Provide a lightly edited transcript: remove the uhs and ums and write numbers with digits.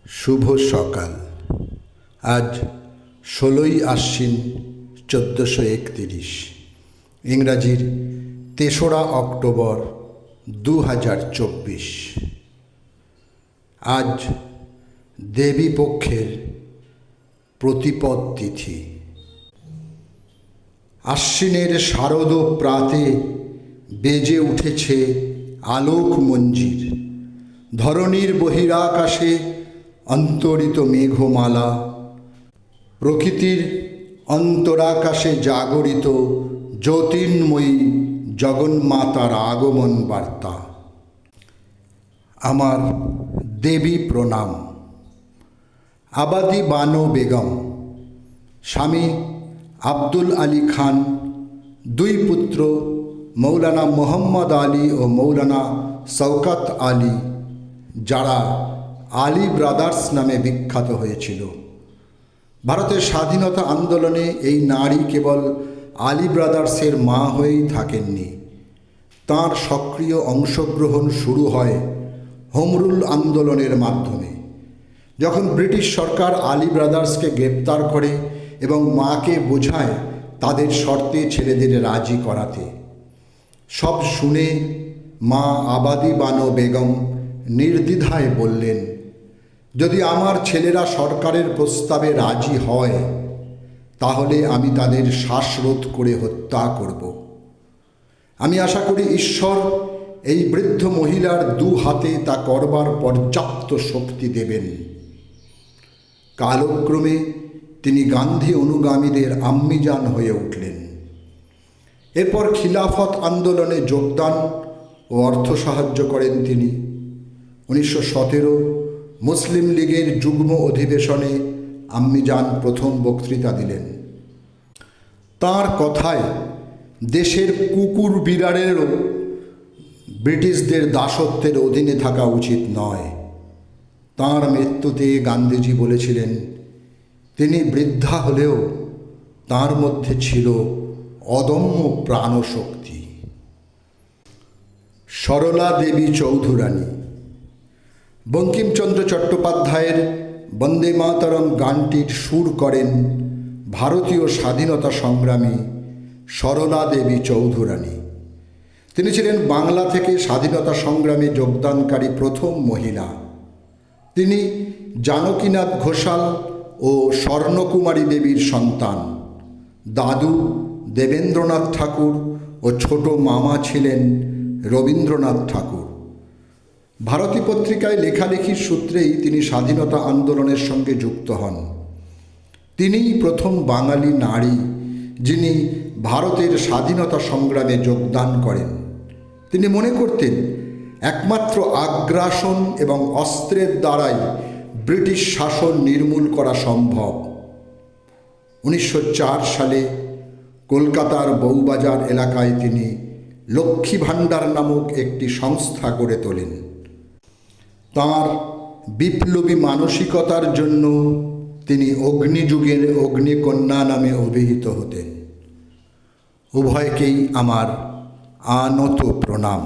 শুভ সকাল। আজ 16ই আশ্বিন 1431, ইংরাজির 3রা অক্টোবর 2024। আজ দেবী পক্ষের প্রতিপদ তিথি। আশ্বিনের শারদ প্রাতে বেজে উঠেছে আলোক মঞ্জির। ধরণীর বহিরাকাশে অন্তরিত মেঘমালা, প্রকৃতির অন্তরাকাশে জাগরিত জ্যোতির্ময়ী জগন্মাতার আগমন বার্তা। আমার দেবী প্রণাম। আবাদি বানো বেগম, স্বামী আব্দুল আলী খান, 2 পুত্র মৌলানা মোহাম্মদ আলী ও মৌলানা শওকত আলী, যারা আলী ব্রাদার্স নামে বিখ্যাত হয়েছিল। ভারতের স্বাধীনতা আন্দোলনে এই নারী কেবল আলী ব্রাদার্সের মা হয়েই থাকেননি, তাঁর সক্রিয় অংশগ্রহণ শুরু হয় হোম রুল আন্দোলনের মাধ্যমে। যখন ব্রিটিশ সরকার আলী ব্রাদার্সকে গ্রেপ্তার করে এবং মাকে বোঝায় তাদের শর্তে ছেলেদের রাজি করাতে, সব শুনে মা আবাদি বানো বেগম নির্দ্বিধায় বললেন, যদি আমার ছেলেরা সরকারের প্রস্তাবে রাজি হয় তাহলে আমি তাদের শ্বাসরোধ করে হত্যা করব। আমি আশা করি ঈশ্বর এই বৃদ্ধ মহিলার 2 হাতে তা করবার পর্যাপ্ত শক্তি দেবেন। কালক্রমে তিনি গান্ধী অনুগামীদের আম্মিজান হয়ে উঠলেন। এরপর খিলাফত আন্দোলনে যোগদান ও অর্থ সাহায্য করেন তিনি। 1917 মুসলিম লীগের যুগ্ম অধিবেশনে আম্মিজান প্রথম বক্তৃতা দিলেন। তাঁর কথায় দেশের কুকুর বিড়ালেরও ব্রিটিশদের দাসত্বের অধীনে থাকা উচিত নয়। তাঁর মৃত্যুতে গান্ধীজি বলেছিলেন, তিনি বৃদ্ধা হলেও তাঁর মধ্যে ছিল অদম্য প্রাণশক্তি। সরলা দেবী চৌধুরানী। বঙ্কিমচন্দ্র চট্টোপাধ্যায়ের বন্দে মাতরম গানটির সুর করেন ভারতীয় স্বাধীনতা সংগ্রামী সরলা দেবী চৌধুরানী। তিনি ছিলেন বাংলা থেকে স্বাধীনতা সংগ্রামে যোগদানকারী প্রথম মহিলা। তিনি জানকীনাথ ঘোষাল ও স্বর্ণকুমারী দেবীর সন্তান। দাদু দেবেন্দ্রনাথ ঠাকুর ও ছোট মামা ছিলেন রবীন্দ্রনাথ ঠাকুর। ভারতী পত্রিকায় লেখালেখির সূত্রেই তিনি স্বাধীনতা আন্দোলনের সঙ্গে যুক্ত হন। তিনিই প্রথম বাঙালি নারী যিনি ভারতের স্বাধীনতা সংগ্রামে যোগদান করেন। তিনি মনে করতেন একমাত্র আগ্রাসন এবং অস্ত্রের দ্বারাই ব্রিটিশ শাসন নির্মূল করা সম্ভব। 1904 সালে কলকাতার বউবাজার এলাকায় তিনি লক্ষ্মী ভাণ্ডার নামক একটি সংস্থা গড়ে তোলেন। তাঁর বিপ্লবী মানসিকতার জন্য তিনি অগ্নিযুগের অগ্নিকন্যা নামে অভিহিত হতেন। উভয়কেই আমার আনত প্রণাম।